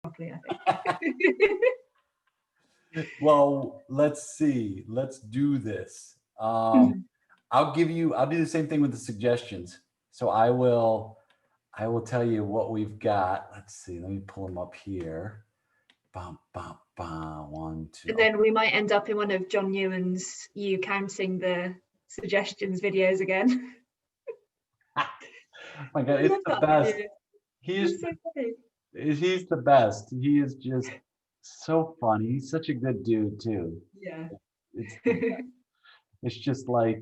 properly, I think. Well, let's see. Let's do this. I'll do the same thing with the suggestions. So I will tell you what we've got. Let's see. Let me pull them up here. Bum, bum, bum. 1, 2. And then we might end up in one of John Newman's you counting the suggestions videos again. Oh my God, it's the best. He's the best. He is just so funny. He's such a good dude too. Yeah. It's just like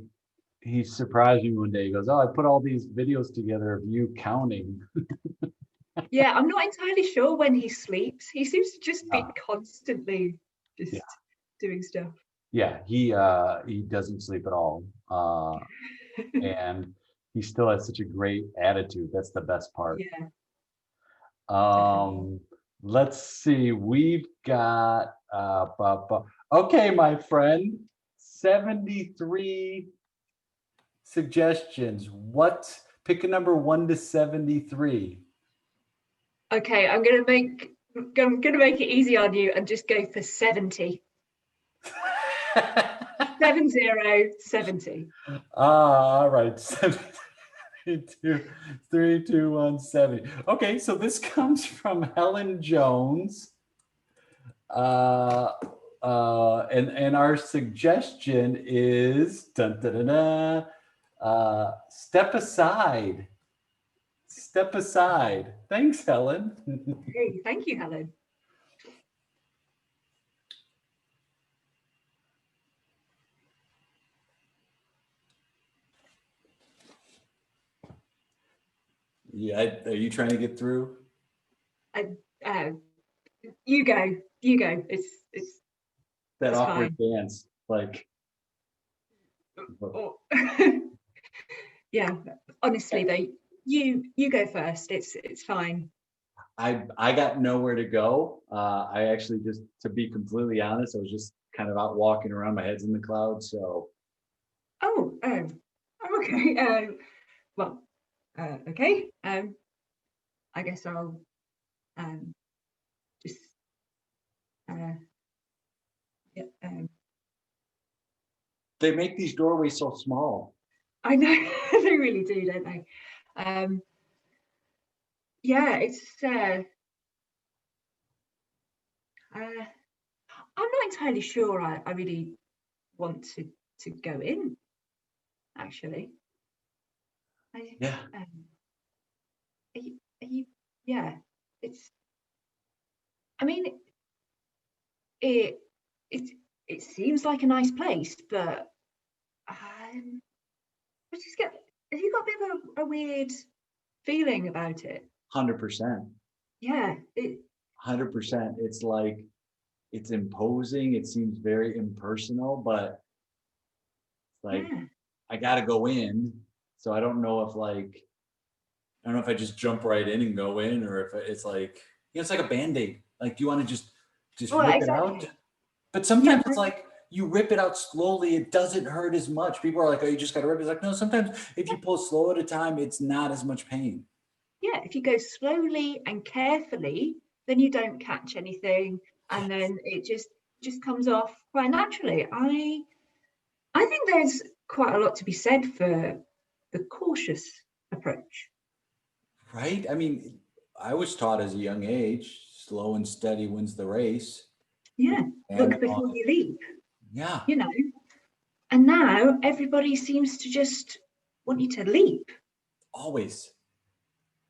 he surprised me one day. He goes, "Oh, I put all these videos together of you counting." Yeah, I'm not entirely sure when he sleeps. He seems to just be constantly just Yeah. doing stuff. Yeah, he doesn't sleep at all. And he still has such a great attitude. That's the best part. Yeah. Let's see. We've got okay, my friend. 73 suggestions. Pick a number 1 to 73. Okay, I'm gonna make it easy on you and just go for 70. 70. All right. 72, 3, 2, 1, 70. Okay, so this comes from Helen Jones. And our suggestion is dun, dun, dun, dun, step aside. Step aside. Thanks, Helen. Hey, thank you, Helen. Yeah, are you trying to get through? You go. It's that it's awkward fine. dance, like. Oh. Yeah, honestly though, you go first. It's fine. I got nowhere to go. I actually, just to be completely honest, I was just kind of out walking around. My head's in the clouds, so. Oh, okay. Well, okay. I guess I'll just yeah. They make these doorways so small. I know they really do, don't they? Yeah, it's. I'm not entirely sure. I really want to go in. Actually. Yeah. Are you? Yeah. It's. I mean, it seems like a nice place, but I just get. Have you got a bit of a weird feeling about it? 100%. Yeah. 100%. It's like, it's imposing. It seems very impersonal, but like, Yeah. I gotta go in. So I don't know if I just jump right in and go in, or if it's like, it's like a Band-Aid. Like, do you want to just Well, rip it exactly. out? But sometimes it's like, you rip it out slowly, it doesn't hurt as much. People are like, oh, you just gotta rip it. It's like, no, sometimes if you pull slow at a time, it's not as much pain. Yeah, if you go slowly and carefully, then you don't catch anything, and then it just comes off quite naturally. I think there's quite a lot to be said for the cautious approach. Right? I mean, I was taught as a young age, slow and steady wins the race. Yeah, And look before you leap, yeah, you know. And now everybody seems to just want you to leap. always.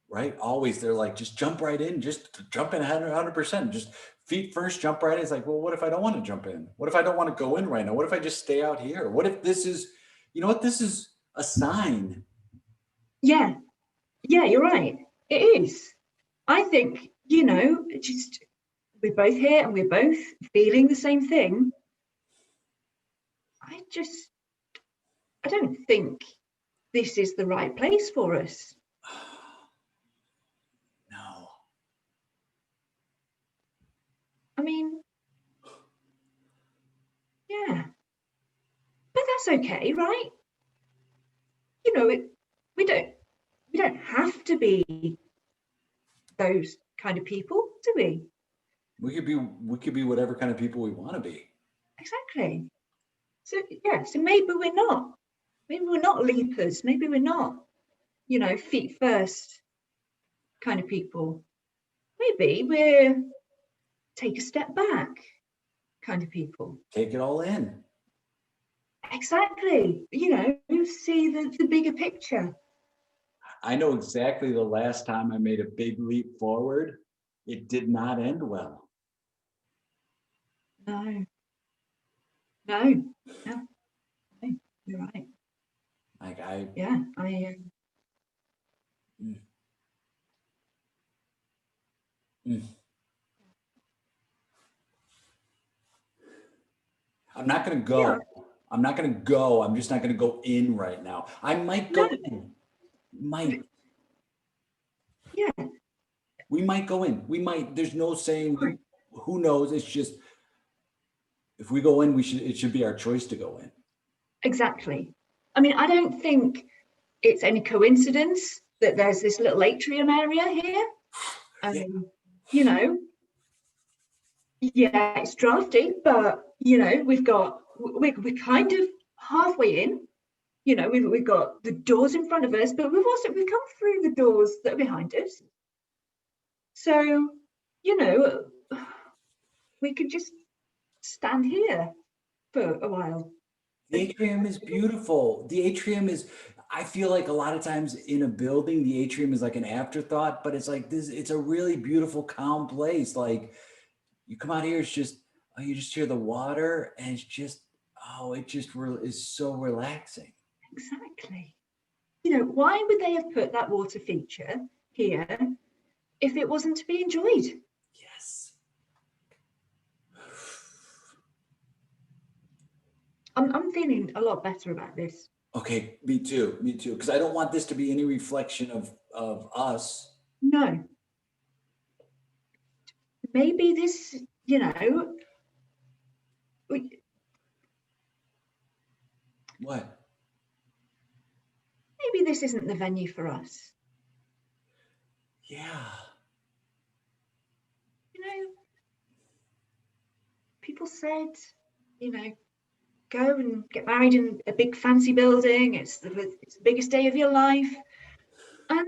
Right? Always. They're like, just jump right in, just jump in 100%. Just feet first, jump right in. It's like, well, what if I don't want to jump in? What if I don't want to go in right now? What if I just stay out here? What if this is, you know what? This is a sign. Yeah, you're right. It is. I think, just we're both here and we're both feeling the same thing. I don't think this is the right place for us. No. I mean, yeah, but that's okay, right? We don't have to be those kind of people, do we? We could be whatever kind of people we want to be. Exactly. So yeah, so maybe we're not. Maybe we're not leapers. Maybe we're not, feet first kind of people. Maybe we're take a step back kind of people. Take it all in. Exactly. See the bigger picture. I know exactly the last time I made a big leap forward. It did not end well. No. No. No. No. You're right. Like Yeah. Mm. Mm. I'm not going to go. Yeah. I'm not going to go. I'm just not going to go in right now. I might go No. in. Might. Yeah. We might go in. We might. There's no saying. Right. Who knows? It's just if we go in, it should be our choice to go in. Exactly. I mean, I don't think it's any coincidence that there's this little atrium area here. Yeah. Yeah, it's drafty, but we're kind of halfway in. We've got the doors in front of us, but we've come through the doors that are behind us. So, we could just stand here for a while. The atrium is beautiful. The atrium is, I feel like a lot of times in a building, the atrium is like an afterthought, but it's like this, it's a really beautiful, calm place. Like you come out here, it's just, oh, you just hear the water and it's just, oh, it just is so relaxing. Exactly. Why would they have put that water feature here if it wasn't to be enjoyed? Yes. I'm feeling a lot better about this. Okay, me too, because I don't want this to be any reflection of us. No. Maybe this, What? maybe this isn't the venue for us. Yeah. People said, go and get married in a big fancy building. It's the biggest day of your life. And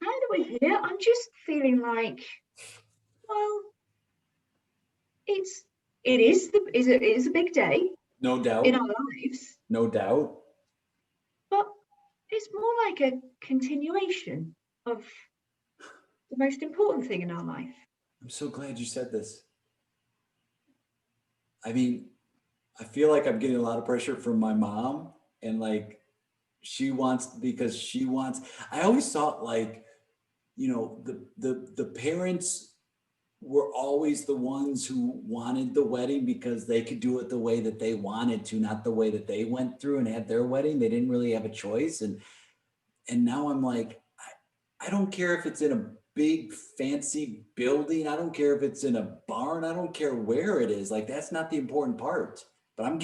now that we're here, I'm just feeling like, well, it is a big day No doubt. in our lives, No doubt. but it's more like a continuation of the most important thing in our life. I'm so glad you said this. I mean, I feel like I'm getting a lot of pressure from my mom and like she wants because she wants I always thought like, the parents were always the ones who wanted the wedding because they could do it the way that they wanted to, not the way that they went through and had their wedding. They didn't really have a choice. And now I'm like, I don't care if it's in a big fancy building. I don't care if it's in a barn. I don't care where it is. Like that's not the important part. But I'm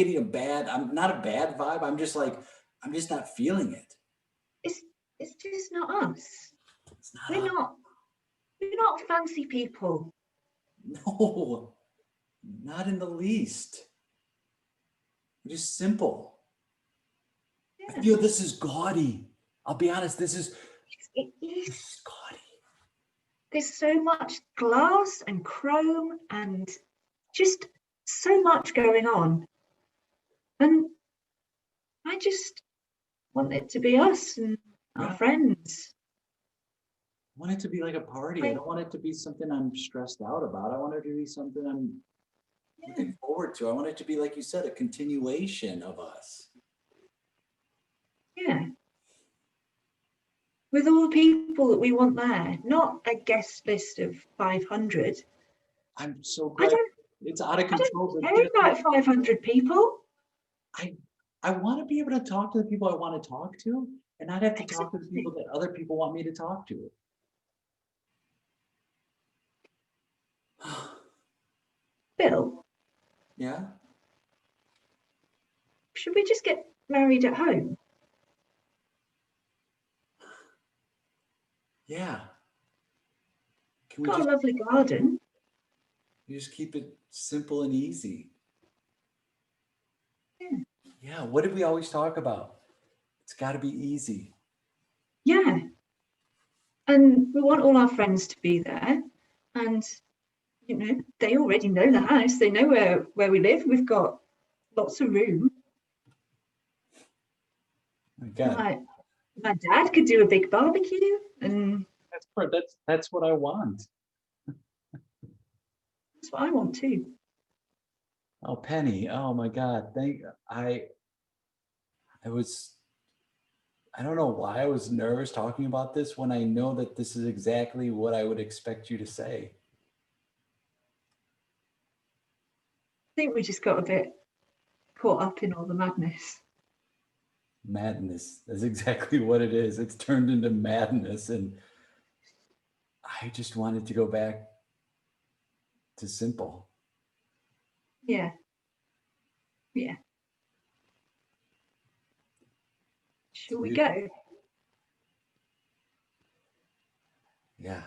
not a bad vibe. I'm just like, I'm just not feeling it. It's just not us. It's not We're not fancy people. No, not in the least. We're just simple. Yeah. I feel this is gaudy. I'll be honest, It is. this is gaudy. There's so much glass and chrome and just so much going on. And I just want it to be us and our friends. I want it to be like a party. I don't want it to be something I'm stressed out about. I want it to be something I'm looking forward to. I want it to be, like you said, a continuation of us. Yeah. With all the people that we want there, not a guest list of 500. I'm so glad it's out of control. I don't care about 500 people. I want to be able to talk to the people I want to talk to and not have to talk to the people that other people want me to talk to. Bill, Yeah. should we just get married at home? Yeah. Can we Got just a lovely garden. You just keep it simple and easy. Yeah. Yeah. What did we always talk about? It's got to be easy. Yeah. And we want all our friends to be there. And, you know, they already know the house. They know where we live. We've got lots of room. Again, My dad could do a big barbecue, and that's what I want. that's what I want too. Oh, Penny. Oh my God. I was, I don't know why I was nervous talking about this when I know that this is exactly what I would expect you to say. I think we just got a bit caught up in all the madness. Madness. That's exactly what it is. It's turned into madness. And I just wanted to go back to simple. Yeah. Yeah. Shall we go? Yeah.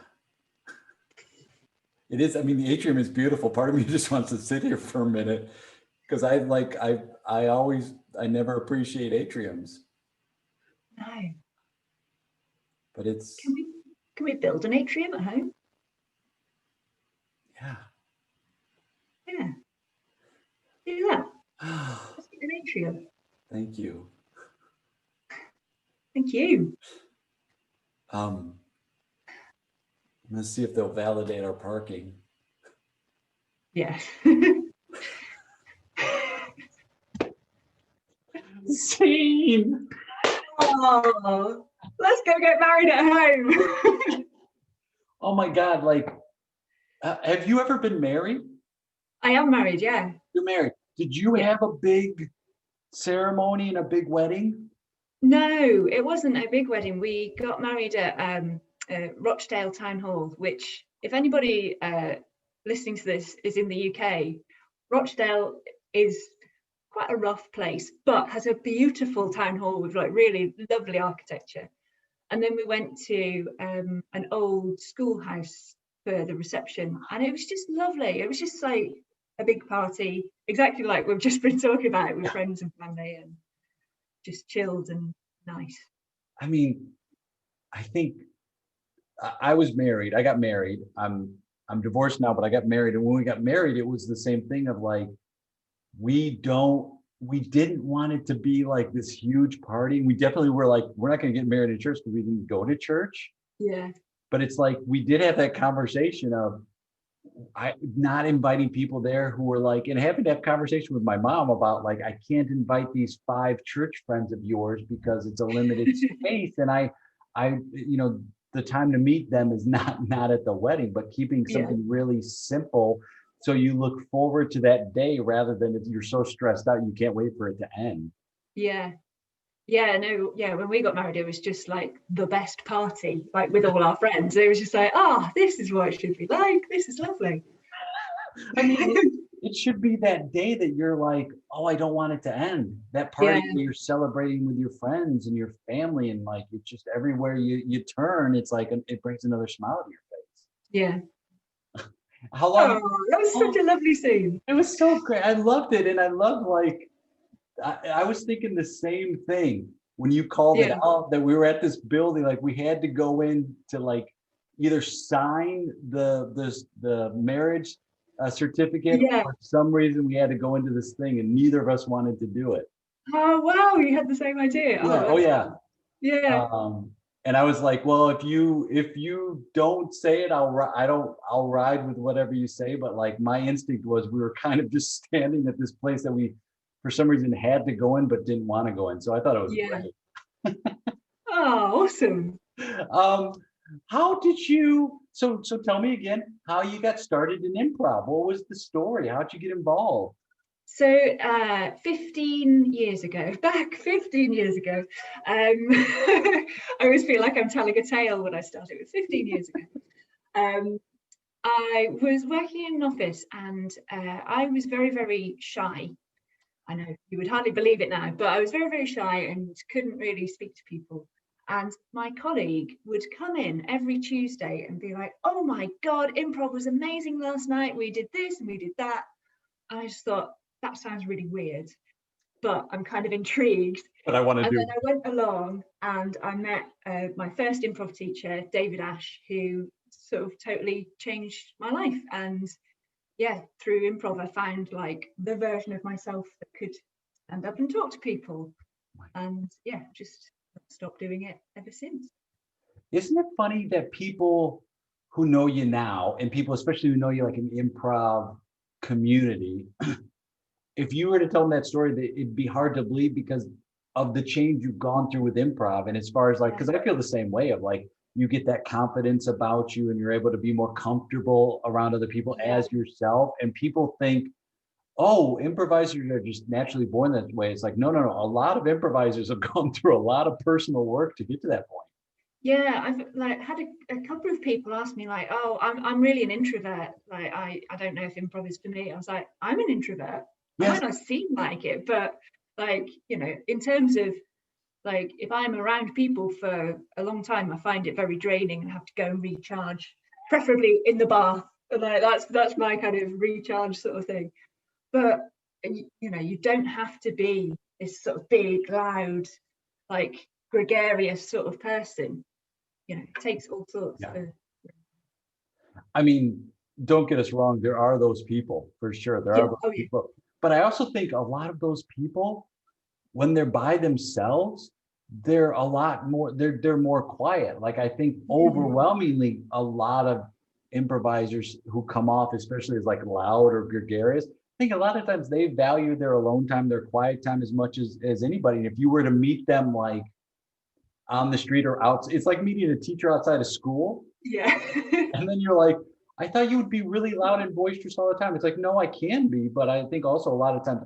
It is. I mean, the atrium is beautiful. Part of me just wants to sit here for a minute because I never appreciate atriums, No. but it's, Can we build an atrium at home? yeah. Yeah. Do that. Let's get an atrium. Thank you. Thank you. I'm gonna see if they'll validate our parking. Yeah. Scene. Oh, let's go get married at home. Oh my God! Like, have you ever been married? I am married, yeah. You're married. Did you Yeah. have a big ceremony and a big wedding? No, it wasn't a big wedding. We got married at Rochdale Town Hall, which, if anybody listening to this is in the UK, Rochdale is quite a rough place, but has a beautiful town hall with like really lovely architecture. And then we went to an old schoolhouse for the reception, and it was just lovely. It was just like a big party, exactly like we've just been talking about with friends and family, and just chilled and nice. I mean, I think I was married. I got married. I'm divorced now, but I got married. And when we got married, it was the same thing of like, we didn't want it to be like this huge party. We definitely were like, we're not going to get married in church because we didn't go to church. Yeah. But it's like we did have that conversation of not inviting people there who were like, and having to have conversation with my mom about like, I can't invite these 5 church friends of yours because it's a limited space. And you know, the time to meet them is not at the wedding, but keeping something really simple. So you look forward to that day rather than if you're so stressed out, you can't wait for it to end. Yeah. Yeah, no, yeah, when we got married, it was just like the best party, like with all our friends. It was just like, oh, this is what it should be like. This is lovely. I mean, it should be that day that you're like, oh, I don't want it to end. That party where you're celebrating with your friends and your family, and like it's just everywhere you turn, it's like it brings another smile to your face. Yeah. How long? Oh, that was such a lovely scene. It was so great. I loved it, and I loved like I was thinking the same thing when you called it out that we were at this building, like we had to go in to like either sign the marriage certificate, or for some reason we had to go into this thing, and neither of us wanted to do it. Oh wow, you had the same idea. Yeah. Oh yeah. Yeah. And I was like, well, if you don't say it, I'll ride with whatever you say. But like my instinct was we were kind of just standing at this place that we for some reason had to go in but didn't want to go in. So I thought it was great. Oh, awesome. How did you so tell me again how you got started in improv? What was the story? How'd you get involved? So 15 years ago, back 15 years ago, I always feel like I'm telling a tale when I started. It was 15 years ago. I was working in an office, and I was very, very shy. I know you would hardly believe it now, but I was very, very shy and couldn't really speak to people. And my colleague would come in every Tuesday and be like, oh my God, improv was amazing last night. We did this and we did that. And I just thought, that sounds really weird, but I'm kind of intrigued. What I want to And do. then I went along and I met my first improv teacher, David Ash, who sort of totally changed my life. And yeah, through improv, I found like the version of myself that could stand up and talk to people. And yeah, just stopped doing it ever since. Isn't it funny that people who know you now, and people especially who know you like in the improv community, if you were to tell them that story, it'd be hard to believe because of the change you've gone through with improv. And as far as like, because I feel the same way of like, you get that confidence about you and you're able to be more comfortable around other people as yourself. And people think, oh, improvisers are just naturally born that way. It's like, no. A lot of improvisers have gone through a lot of personal work to get to that point. Yeah, I've like had a couple of people ask me like, oh, I'm really an introvert. Like I don't know if improv is for me. I was like, I'm an introvert. I might not seem like it, but like, you know, in terms of like if I'm around people for a long time, I find it very draining and have to go and recharge, preferably in the bath. And like that's my kind of recharge sort of thing. But you know, you don't have to be this sort of big, loud, like gregarious sort of person. You know, it takes all sorts of. I mean, don't get us wrong, there are those people for sure. There are those people. But I also think a lot of those people, when they're by themselves, they're a lot more, they're more quiet. Like I think overwhelmingly a lot of improvisers who come off, especially as like loud or gregarious, I think a lot of times they value their alone time, their quiet time as much as anybody. And if you were to meet them like on the street or out, it's like meeting a teacher outside of school. Yeah. And then you're like, I thought you would be really loud and boisterous all the time. It's like, no, I can be, but I think also a lot of times,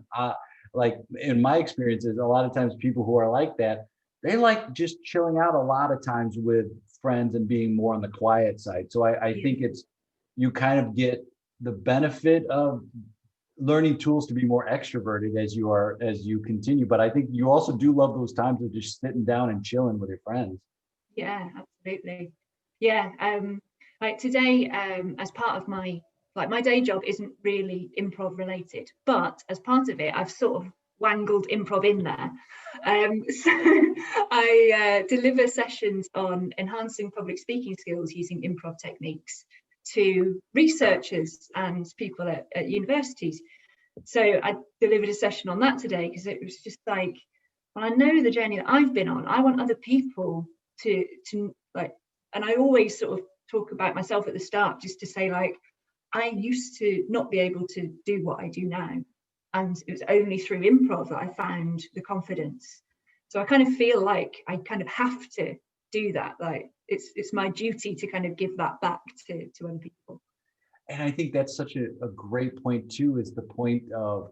like in my experiences, a lot of times people who are like that, they like just chilling out a lot of times with friends and being more on the quiet side. So I think it's, you kind of get the benefit of learning tools to be more extroverted as you continue. But I think you also do love those times of just sitting down and chilling with your friends. Yeah, absolutely. Yeah. Like today, as part of my day job isn't really improv related, but as part of it, I've sort of wangled improv in there. So I deliver sessions on enhancing public speaking skills using improv techniques to researchers and people at universities. So I delivered a session on that today because it was just like, well, I know the journey that I've been on. I want other people to like, and I always sort of talk about myself at the start just to say like, I used to not be able to do what I do now. And it was only through improv that I found the confidence. So I kind of feel like I kind of have to do that. Like it's my duty to kind of give that back to other people. And I think that's such a great point too, is the point of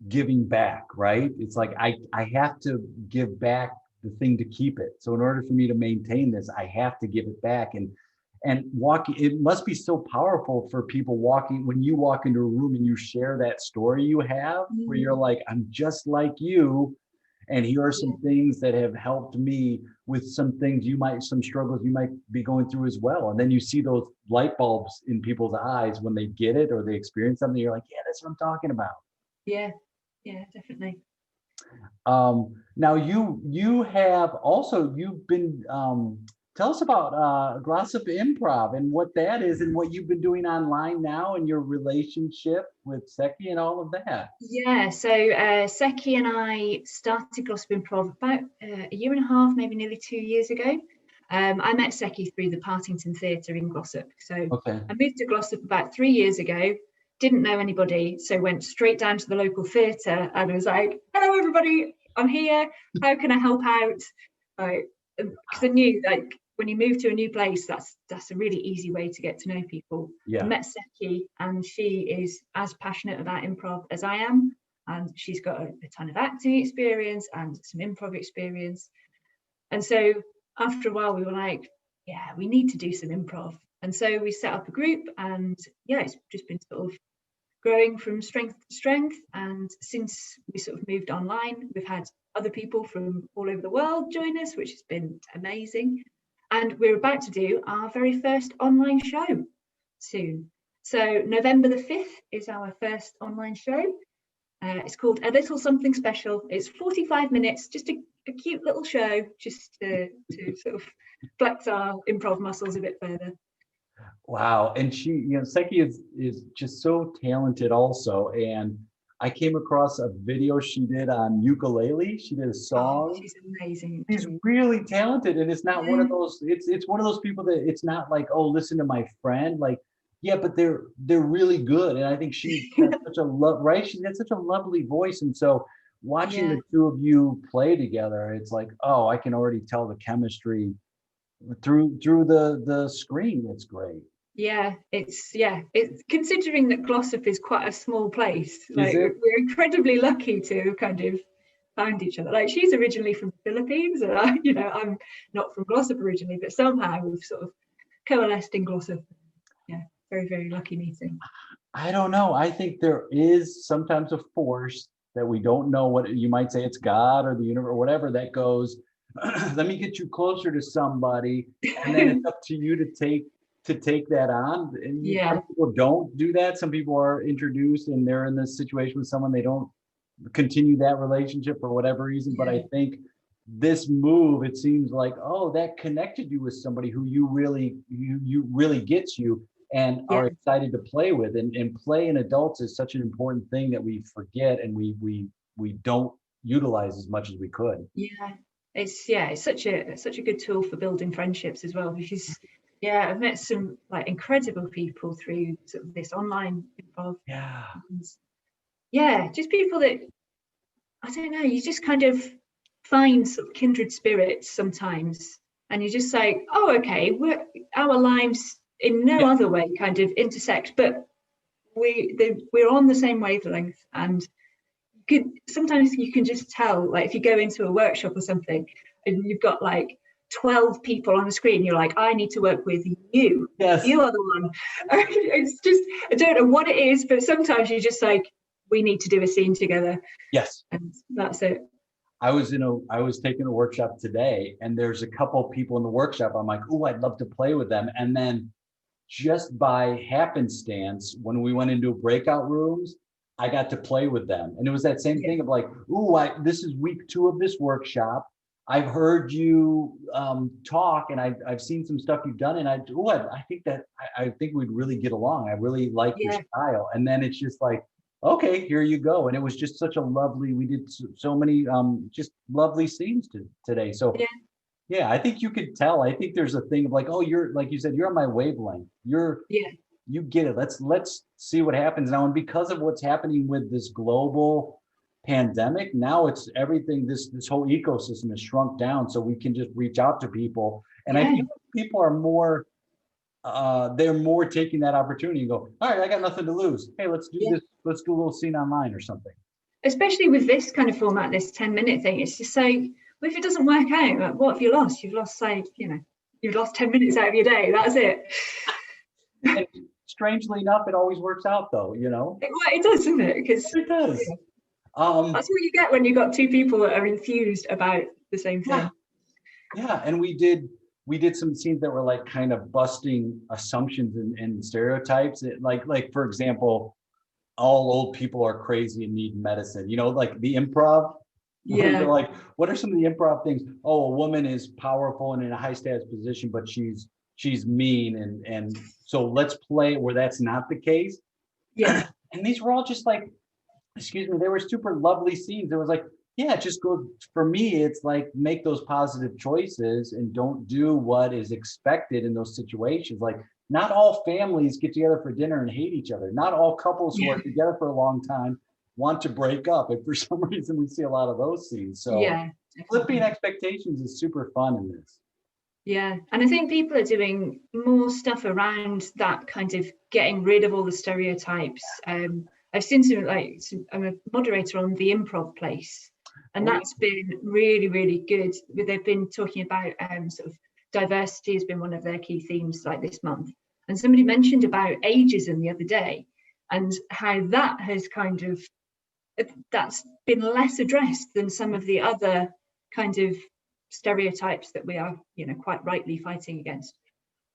giving back, right? It's like, I have to give back the thing to keep it. So in order for me to maintain this, I have to give it back. And walking, it must be so powerful for people walking, when you walk into a room and you share that story you have, where you're like, I'm just like you. And here are some things that have helped me with some things some struggles you might be going through as well. And then you see those light bulbs in people's eyes when they get it or they experience something. You're like, yeah, that's what I'm talking about. Yeah, definitely. Now you have also, you've been, tell us about Glossop Improv and what that is and what you've been doing online now and your relationship with Seki and all of that. Yeah, so Seki and I started Glossop Improv about a year and a half, maybe nearly 2 years ago. I met Seki through the Partington Theatre in Glossop. So I moved to Glossop about 3 years ago, didn't know anybody, so went straight down to the local theatre and was like, hello everybody, I'm here, how can I help out? Because I knew like when you move to a new place, that's a really easy way to get to know people. I met Seki and she is as passionate about improv as I am, and she's got a ton of acting experience and some improv experience. And so after a while we were like, yeah, we need to do some improv. And so we set up a group, and yeah, it's just been sort of growing from strength to strength. And since we sort of moved online, we've had other people from all over the world join us, which has been amazing. And we're about to do our very first online show soon. So November the 5th is our first online show. It's called A Little Something Special. It's 45 minutes, just a cute little show, just to sort of flex our improv muscles a bit further. Wow. And she, Seki is just so talented also. And I came across a video she did on ukulele. She did a song. Oh, she's amazing. She's really talented. And it's not one of those, it's one of those people that it's not like, oh, listen to my friend. Like, yeah, but they're really good. And I think she's got such a right? She's got such a lovely voice. And so watching the two of you play together, it's like, oh, I can already tell the chemistry through the screen. It's great. It's considering that Glossop is quite a small place, like we're incredibly lucky to kind of found each other. Like, she's originally from the Philippines, and I'm not from Glossop originally, but somehow we've sort of coalesced in Glossop. Very, very lucky meeting. I don't know. I think there is sometimes a force that we don't know what you might say. It's God or the universe or whatever that goes, let me get you closer to somebody, and then it's up to you to take that on. And some people don't do that. Some people are introduced and they're in this situation with someone, they don't continue that relationship for whatever reason. But I think this move, it seems like, oh, that connected you with somebody who you really gets you and are excited to play with. And play in adults is such an important thing that we forget and we don't utilize as much as we could. It's such a good tool for building friendships as well, because I've met some like incredible people through sort of this online improv. Just people that, I don't know, you just kind of find sort of kindred spirits sometimes, and you're just like, oh, okay, our lives in no other way kind of intersect, but we're on the same wavelength. And sometimes you can just tell, like if you go into a workshop or something and you've got like 12 people on the screen, you're like, I need to work with you. You are the one. It's just, I don't know what it is, but sometimes you're just like, we need to do a scene together. And that's it. I was taking a workshop today, and there's a couple people in the workshop. I'm like, oh, I'd love to play with them. And then just by happenstance, when we went into breakout rooms, I got to play with them. And it was that same thing of like, this is week 2 of this workshop. I've heard you talk, and I've seen some stuff you've done, and I think we'd really get along. I really like your style. And then it's just like, okay, here you go. And it was just such a lovely, we did so many just lovely scenes today. So I think you could tell. I think there's a thing of like, oh, you're, like you said, you're on my wavelength. You get it. Let's see what happens now. And because of what's happening with this global pandemic, now it's everything, this whole ecosystem has shrunk down, so we can just reach out to people. And I think people are more they're more taking that opportunity and go, all right, I got nothing to lose. Hey, let's do this. Let's do a little scene online or something. Especially with this kind of format, this 10-minute thing, it's just so, well, if it doesn't work out, like, what have you lost? You've lost, say, you've lost 10 minutes out of your day. That's it. And strangely enough, it always works out though, It does, doesn't it? Because it does. That's what you get when you've got 2 people that are enthused about the same thing. And we did some scenes that were like kind of busting assumptions and stereotypes. Like for example, all old people are crazy and need medicine. Like the improv. They're like, what are some of the improv things? Oh, a woman is powerful and in a high status position, but she's mean, and so let's play where that's not the case. And these were all just like, excuse me, they were super lovely scenes. It was like, just go, for me, it's like, make those positive choices and don't do what is expected in those situations. Like, not all families get together for dinner and hate each other. Not all couples who are together for a long time want to break up. And for some reason, we see a lot of those scenes. So flipping expectations is super fun in this. And I think people are doing more stuff around that, kind of getting rid of all the stereotypes. I've seen I'm a moderator on the Improv Place, and that's been really, really good. They've been talking about sort of diversity has been one of their key themes like this month. And somebody mentioned about ageism the other day. and how that has kind of, that's been less addressed than some of the other kind of stereotypes that we are, you know, quite rightly fighting against.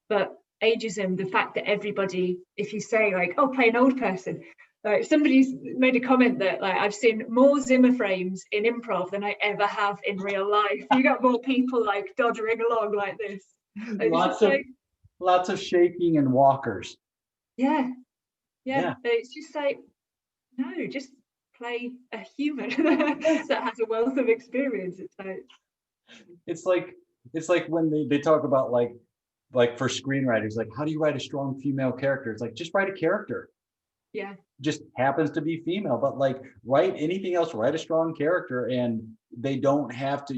But ageism, the fact that everybody, if you say like, oh, play an old person, like somebody's made a comment that like I've seen more Zimmer frames in improv than I ever have in real life. You got more people like doddering along like this. Lots of shaking and walkers. Yeah. It's just like, no, just play a human that has a wealth of experience. It's like when they talk about like for screenwriters, like how do you write a strong female character? It's like, just write a character. Yeah. Just happens to be female, but like write anything else, write a strong character, and you don't have to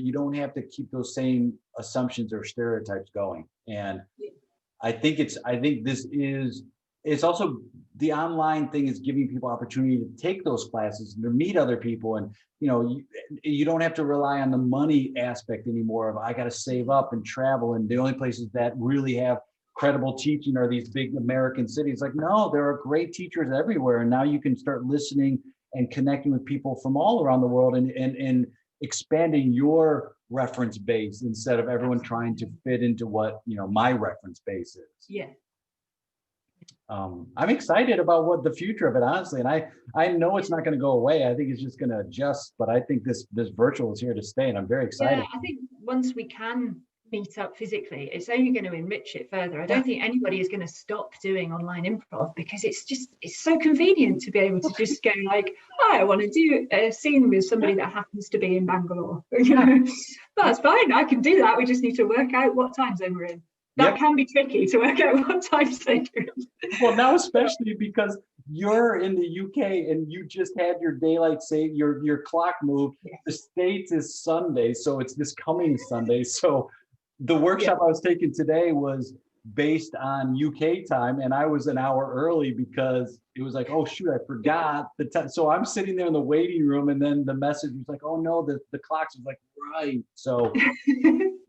keep those same assumptions or stereotypes going. And Yeah. I think it's also, the online thing is giving people opportunity to take those classes and to meet other people. And, you know, you don't have to rely on the money aspect anymore of I got to save up and travel. And the only places that really have credible teaching are these big American cities. Like, no, there are great teachers everywhere. And now you can start listening and connecting with people from all around the world and expanding your reference base instead of everyone trying to fit into what, you know, my reference base is. Yeah. I'm excited about what the future of it, honestly. And I know it's not going to go away. I think it's just going to adjust, but I think this virtual is here to stay, and I'm very excited. Yeah, I think once we can meet up physically, it's only going to enrich it further. I don't think anybody is going to stop doing online improv, because it's so convenient to be able to just go like, oh, I want to do a scene with somebody that happens to be in Bangalore. You know, that's fine. I can do that. We just need to work out what time zone we're in. That can be tricky to work out what time zone you're in. Well, now especially because you're in the UK and you just had your daylight save, your clock moved. Yes. The States is Sunday, so it's this coming Sunday. So the workshop I was taking today was based on UK time, and I was an hour early because it was like, oh shoot, I forgot the time. So I'm sitting there in the waiting room, and then the message was like, oh no, the clocks was like, right. So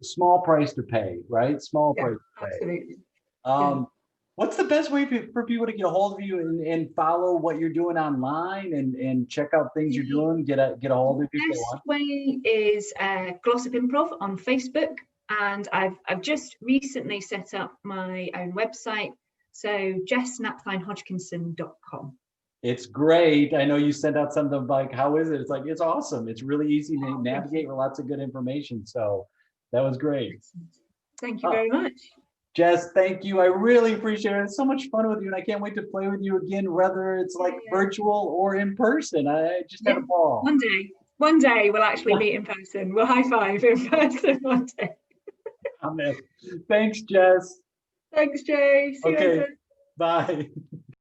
small price to pay, right? Small price to pay. Absolutely. What's the best way for people to get a hold of you and follow what you're doing online and check out things you're doing, get a hold of you? The best way is Glossop Improv on Facebook. And I've just recently set up my own website. So jessknapthine-hodgkinson.com. It's great. I know you sent out something like, how is it? It's like, it's awesome. It's really easy to navigate with lots of good information. So that was great. Thank you very much. Jess, thank you. I really appreciate it. It's so much fun with you, and I can't wait to play with you again, whether it's like virtual or in person. I just had a ball. One day we'll actually meet in person. We'll high five in person one day. Amen. Thanks, Jess. Thanks, Jay. See you later. Bye.